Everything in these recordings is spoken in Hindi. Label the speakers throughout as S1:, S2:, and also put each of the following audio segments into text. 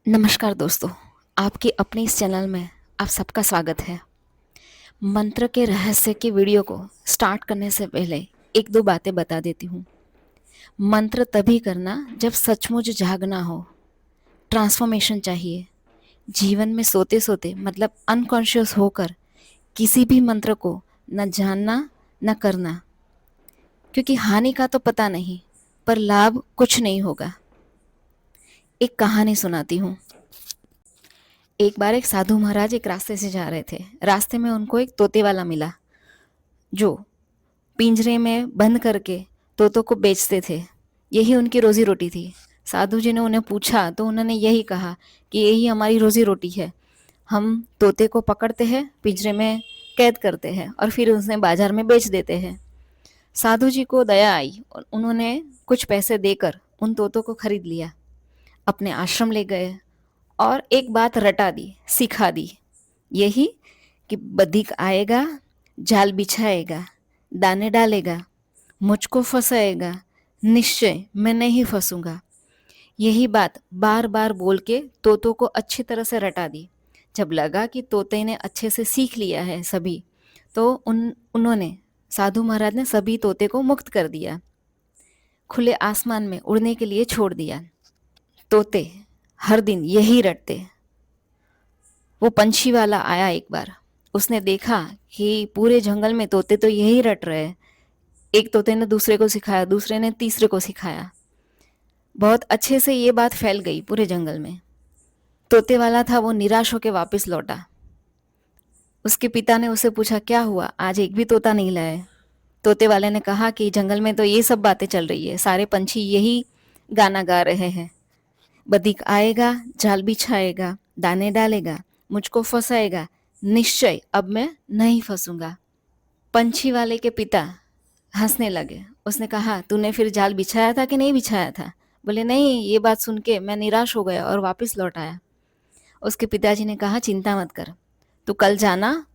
S1: नमस्कार दोस्तों, आपके अपने इस चैनल में आप सबका स्वागत है। मंत्र के रहस्य के वीडियो को स्टार्ट करने से पहले एक दो बातें बता देती हूँ। मंत्र तभी करना जब सचमुच जागना हो, ट्रांसफॉर्मेशन चाहिए। जीवन में सोते सोते मतलब अनकॉन्शियस होकर किसी भी मंत्र को न जानना न करना, क्योंकि हानि का तो पता नहीं पर लाभ कुछ नहीं होगा। एक कहानी सुनाती हूँ। एक बार एक साधु महाराज एक रास्ते से जा रहे थे। रास्ते में उनको एक तोते वाला मिला जो पिंजरे में बंद करके तोतों को बेचते थे। यही उनकी रोजी रोटी थी। साधु जी ने उन्हें पूछा तो उन्होंने यही कहा कि यही हमारी रोजी रोटी है। हम तोते को पकड़ते हैं, पिंजरे में कैद करते हैं और फिर उसे बाजार में बेच देते हैं। साधु जी को दया आई और उन्होंने कुछ पैसे देकर उन तोतों को खरीद लिया, अपने आश्रम ले गए और एक बात रटा दी, सिखा दी। यही कि बधिक आएगा, जाल बिछाएगा, दाने डालेगा, मुझको फंसाएगा, निश्चय मैं नहीं फंसूंगा। यही बात बार बार बोल के तोतों को अच्छी तरह से रटा दी। जब लगा कि तोते ने अच्छे से सीख लिया है सभी, तो उन्होंने साधु महाराज ने सभी तोते को मुक्त कर दिया, खुले आसमान में उड़ने के लिए छोड़ दिया। तोते हर दिन यही रटते। वो पंछी वाला आया एक बार, उसने देखा कि पूरे जंगल में तोते तो यही रट रहे हैं। एक तोते ने दूसरे को सिखाया, दूसरे ने तीसरे को सिखाया। बहुत अच्छे से ये बात फैल गई पूरे जंगल में। तोते वाला था वो निराश होकर वापस लौटा। उसके पिता ने उसे पूछा, क्या हुआ, आज एक भी तोता नहीं लाए? तोते वाले ने कहा कि जंगल में तो ये सब बातें चल रही है, सारे पंछी यही गाना गा रहे हैं। बधिक आएगा, जाल बिछाएगा, दाने डालेगा, मुझको फंसाएगा, निश्चय अब मैं नहीं फंसूंगा। पंछी वाले के पिता हंसने लगे। उसने कहा, तूने फिर जाल बिछाया था कि नहीं बिछाया था? बोले, नहीं। ये बात सुन के मैं निराश हो गया और वापस लौट आया। उसके पिताजी ने कहा, चिंता मत कर, तू कल जाना,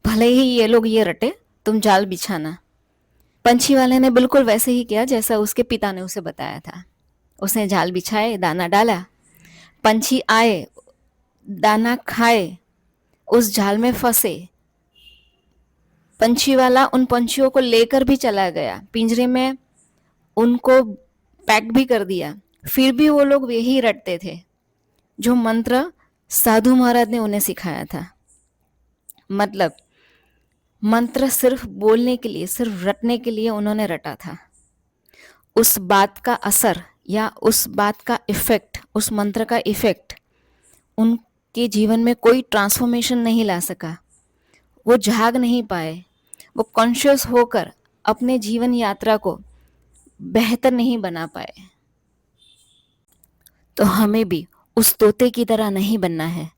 S1: भले ही ये लोग ये रटे, तुम जाल बिछाना। पंछी वाले ने बिल्कुल वैसे ही किया जैसा उसके पिता ने उसे बताया था। उसने जाल बिछाए, दाना डाला, पंछी आए, दाना खाए, उस जाल में फंसे। पंछी वाला उन पंछियों को लेकर भी चला गया, पिंजरे में उनको पैक भी कर दिया। फिर भी वो लोग यही रटते थे जो मंत्र साधु महाराज ने उन्हें सिखाया था। मतलब मंत्र सिर्फ बोलने के लिए, सिर्फ रटने के लिए उन्होंने रटा था। उस बात का असर या उस बात का इफेक्ट, उस मंत्र का इफेक्ट उनके जीवन में कोई ट्रांसफॉर्मेशन नहीं ला सका। वो जाग नहीं पाए, वो कॉन्शियस होकर अपने जीवन यात्रा को बेहतर नहीं बना पाए। तो हमें भी उस तोते की तरह नहीं बनना है।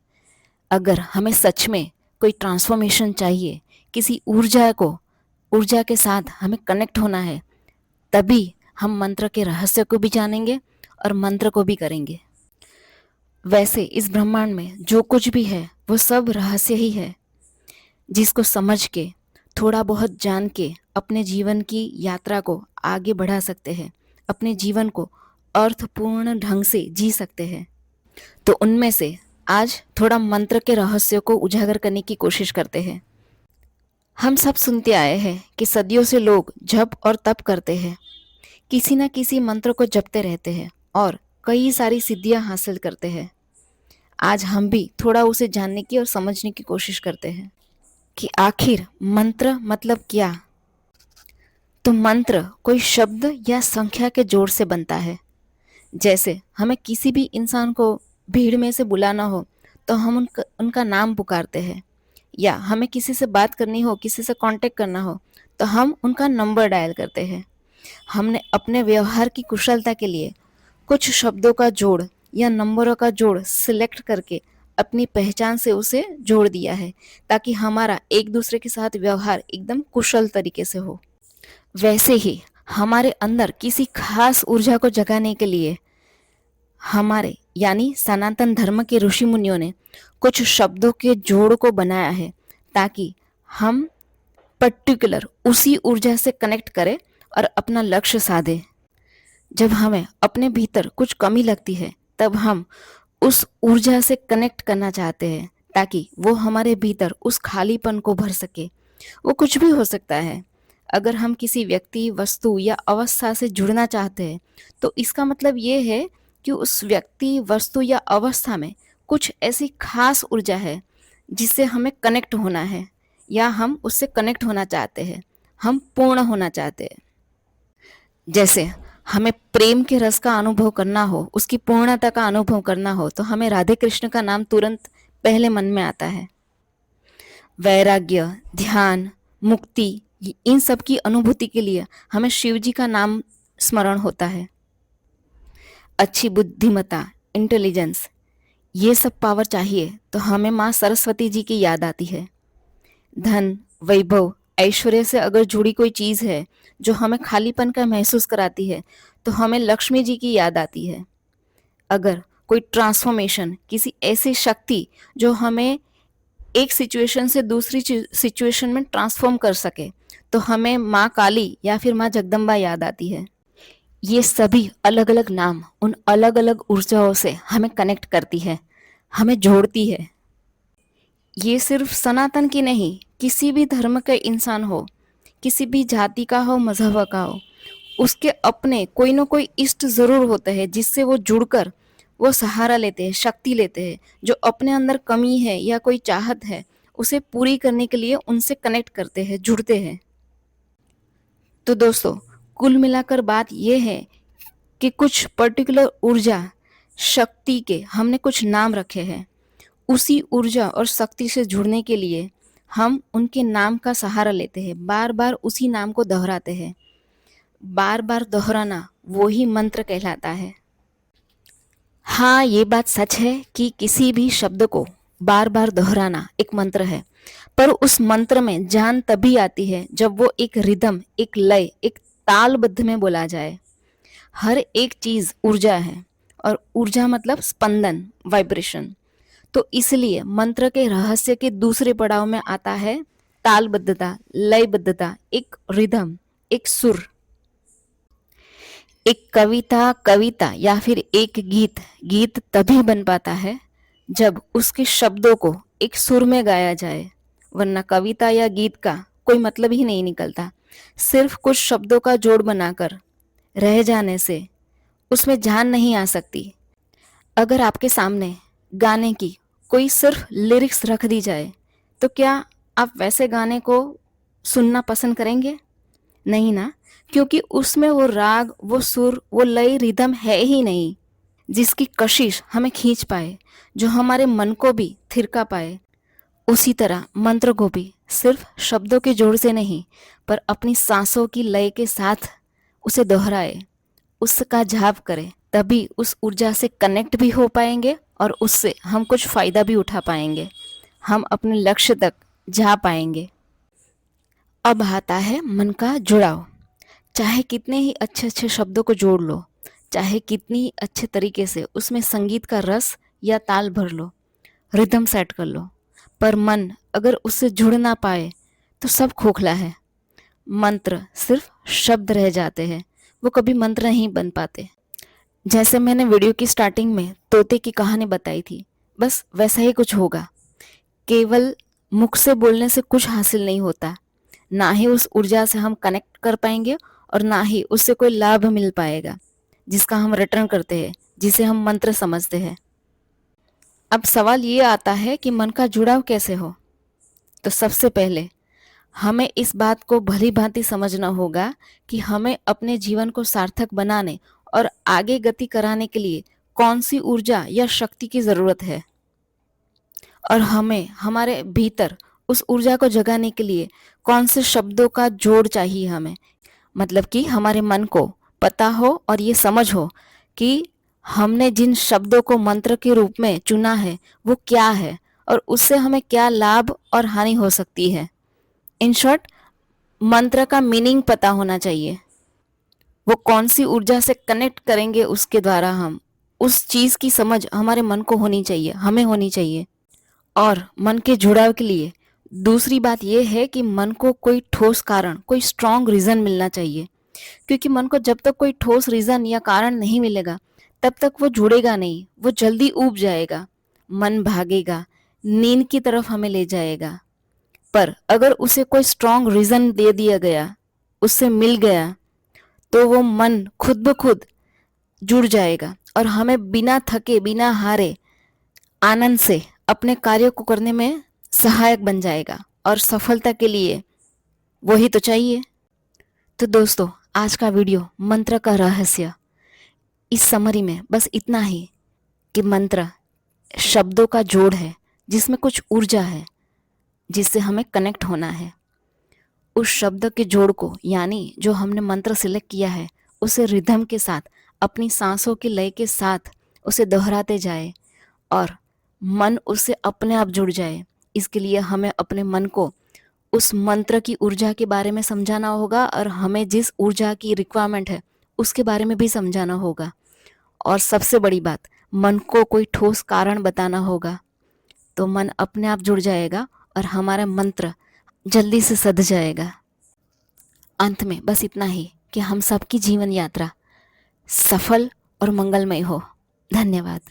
S1: अगर हमें सच में कोई ट्रांसफॉर्मेशन चाहिए, किसी ऊर्जा के साथ हमें कनेक्ट होना है, तभी हम मंत्र के रहस्य को भी जानेंगे और मंत्र को भी करेंगे। वैसे इस ब्रह्मांड में जो कुछ भी है वो सब रहस्य ही है, जिसको समझ के, थोड़ा बहुत जान के अपने जीवन की यात्रा को आगे बढ़ा सकते हैं, अपने जीवन को अर्थपूर्ण ढंग से जी सकते हैं। तो उनमें से आज थोड़ा मंत्र के रहस्य को उजागर करने की कोशिश करते हैं। हम सब सुनते आए हैं कि सदियों से लोग जप और तप करते हैं, किसी न किसी मंत्र को जपते रहते हैं और कई सारी सिद्धियां हासिल करते हैं। आज हम भी थोड़ा उसे जानने की और समझने की कोशिश करते हैं कि आखिर मंत्र मतलब क्या। तो मंत्र कोई शब्द या संख्या के जोड़ से बनता है। जैसे हमें किसी भी इंसान को भीड़ में से बुलाना हो तो हम उनका नाम पुकारते हैं, या हमें किसी से बात करनी हो, किसी से कांटेक्ट करना हो तो हम उनका नंबर डायल करते हैं। हमने अपने व्यवहार की कुशलता के लिए कुछ शब्दों का जोड़ या नंबरों का जोड़ सिलेक्ट करके अपनी पहचान से उसे जोड़ दिया है, ताकि हमारा एक दूसरे के साथ व्यवहार एकदम कुशल तरीके से हो। वैसे ही हमारे अंदर किसी खास ऊर्जा को जगाने के लिए हमारे यानी सनातन धर्म के ऋषि मुनियों ने कुछ शब्दों के जोड़ को बनाया है, ताकि हम पर्टिकुलर उसी ऊर्जा से कनेक्ट करें और अपना लक्ष्य साधे। जब हमें अपने भीतर कुछ कमी लगती है तब हम उस ऊर्जा से कनेक्ट करना चाहते हैं ताकि वो हमारे भीतर उस खालीपन को भर सके। वो कुछ भी हो सकता है। अगर हम किसी व्यक्ति, वस्तु या अवस्था से जुड़ना चाहते हैं तो इसका मतलब ये है कि उस व्यक्ति, वस्तु या अवस्था में कुछ ऐसी खास ऊर्जा है जिससे हमें कनेक्ट होना है, या हम उससे कनेक्ट होना चाहते हैं, हम पूर्ण होना चाहते हैं। जैसे हमें प्रेम के रस का अनुभव करना हो, उसकी पूर्णता का अनुभव करना हो, तो हमें राधे कृष्ण का नाम तुरंत पहले मन में आता है। वैराग्य, ध्यान, मुक्ति, इन सब की अनुभूति के लिए हमें शिव जी का नाम स्मरण होता है। अच्छी बुद्धिमत्ता, इंटेलिजेंस, ये सब पावर चाहिए तो हमें माँ सरस्वती जी की याद आती है। धन, वैभव, ऐश्वर्य से अगर जुड़ी कोई चीज़ है जो हमें खालीपन का महसूस कराती है तो हमें लक्ष्मी जी की याद आती है। अगर कोई ट्रांसफॉर्मेशन, किसी ऐसी शक्ति जो हमें एक सिचुएशन से दूसरी सिचुएशन में ट्रांसफॉर्म कर सके, तो हमें माँ काली या फिर माँ जगदम्बा याद आती है। ये सभी अलग अलग नाम उन अलग अलग ऊर्जाओं से हमें कनेक्ट करती है, हमें जोड़ती है। ये सिर्फ सनातन की नहीं, किसी भी धर्म का इंसान हो, किसी भी जाति का हो, मजहब का हो, उसके अपने कोई ना कोई इष्ट जरूर होते हैं जिससे वो जुड़कर वो सहारा लेते हैं, शक्ति लेते हैं। जो अपने अंदर कमी है या कोई चाहत है उसे पूरी करने के लिए उनसे कनेक्ट करते हैं, जुड़ते हैं। तो दोस्तों, कुल मिलाकर बात यह है कि कुछ पर्टिकुलर ऊर्जा, शक्ति के हमने कुछ नाम रखे हैं। उसी ऊर्जा और शक्ति से जुड़ने के लिए हम उनके नाम का सहारा लेते हैं, बार बार उसी नाम को दोहराते हैं। बार बार दोहराना वो ही मंत्र कहलाता है। हाँ, ये बात सच है कि किसी भी शब्द को बार बार दोहराना एक मंत्र है, पर उस मंत्र में जान तभी आती है जब वो एक रिदम, एक लय, एक तालबद्ध में बोला जाए। हर एक चीज ऊर्जा है, और ऊर्जा मतलब स्पंदन, वाइब्रेशन। तो इसलिए मंत्र के रहस्य के दूसरे पड़ाव में आता है तालबद्धता, लयबद्धता, एक रिदम, एक सुर। एक कविता कविता या फिर एक गीत गीत तभी बन पाता है जब उसके शब्दों को एक सुर में गाया जाए, वरना कविता या गीत का कोई मतलब ही नहीं निकलता। सिर्फ कुछ शब्दों का जोड़ बनाकर रह जाने से उसमें जान नहीं आ सकती। अगर आपके सामने गाने की कोई सिर्फ लिरिक्स रख दी जाए तो क्या आप वैसे गाने को सुनना पसंद करेंगे? नहीं ना, क्योंकि उसमें वो राग, वो सुर, वो लय, रिदम है ही नहीं जिसकी कशिश हमें खींच पाए, जो हमारे मन को भी थिरका पाए। उसी तरह मंत्र को भी सिर्फ शब्दों के जोड़ से नहीं, पर अपनी सांसों की लय के साथ उसे दोहराए, उसका जाप करें, तभी उस ऊर्जा से कनेक्ट भी हो पाएंगे और उससे हम कुछ फायदा भी उठा पाएंगे, हम अपने लक्ष्य तक जा पाएंगे। अब आता है मन का जुड़ाव। चाहे कितने ही अच्छे अच्छे शब्दों को जोड़ लो, चाहे कितनी ही अच्छे तरीके से उसमें संगीत का रस या ताल भर लो, रिदम सेट कर लो, पर मन अगर उससे जुड़ ना पाए तो सब खोखला है। मंत्र सिर्फ शब्द रह जाते हैं, वो कभी मंत्र नहीं बन पाते। जैसे मैंने वीडियो की स्टार्टिंग में तोते की कहानी बताई थी, बस वैसा ही कुछ होगा। केवल मुख से बोलने से कुछ हासिल नहीं होता, ना ही उस ऊर्जा से हम कनेक्ट कर पाएंगे और ना ही उससे कोई लाभ मिल पाएगा जिसका हम रिटर्न करते हैं, जिसे हम मंत्र समझते हैं। अब सवाल ये आता है कि मन का जुड़ाव कैसे हो। तो सबसे पहले हमें इस बात को भली भांति समझना होगा कि हमें अपने जीवन को सार्थक बनाने और आगे गति कराने के लिए कौन सी ऊर्जा या शक्ति की जरूरत है, और हमें हमारे भीतर उस ऊर्जा को जगाने के लिए कौन से शब्दों का जोड़ चाहिए हमें। मतलब कि हमारे मन को पता हो और ये समझ हो कि हमने जिन शब्दों को मंत्र के रूप में चुना है वो क्या है और उससे हमें क्या लाभ और हानि हो सकती है। इन शॉर्ट, मंत्र का मीनिंग पता होना चाहिए, वो कौन सी ऊर्जा से कनेक्ट करेंगे उसके द्वारा हम उस चीज की समझ हमारे मन को होनी चाहिए, हमें होनी चाहिए। और मन के जुड़ाव के लिए दूसरी बात यह है कि मन को कोई ठोस कारण, कोई स्ट्रॉन्ग रीजन मिलना चाहिए, क्योंकि मन को जब तक कोई ठोस रीजन या कारण नहीं मिलेगा तब तक वो जुड़ेगा नहीं, वो जल्दी ऊब जाएगा, मन भागेगा, नींद की तरफ हमें ले जाएगा। पर अगर उसे कोई स्ट्रॉन्ग रीजन दे दिया गया, उससे मिल गया, तो वो मन खुद ब खुद जुड़ जाएगा और हमें बिना थके, बिना हारे, आनंद से अपने कार्य को करने में सहायक बन जाएगा। और सफलता के लिए वही तो चाहिए। तो दोस्तों, आज का वीडियो मंत्र का रहस्य, इस समरी में बस इतना ही कि मंत्र शब्दों का जोड़ है जिसमें कुछ ऊर्जा है, जिससे हमें कनेक्ट होना है। उस शब्द के जोड़ को, यानी जो हमने मंत्र सिलेक्ट किया है, उसे रिदम के साथ, अपनी सांसों के लय के साथ उसे दोहराते जाए और मन उससे अपने आप जुड़ जाए। इसके लिए हमें अपने मन को उस मंत्र की ऊर्जा के बारे में समझाना होगा और हमें जिस ऊर्जा की रिक्वायरमेंट है उसके बारे में भी समझाना होगा। और सबसे बड़ी बात, मन को कोई ठोस कारण बताना होगा, तो मन अपने आप जुड़ जाएगा और हमारा मंत्र जल्दी से सध जाएगा। अंत में बस इतना ही कि हम सबकी जीवन यात्रा सफल और मंगलमय हो। धन्यवाद।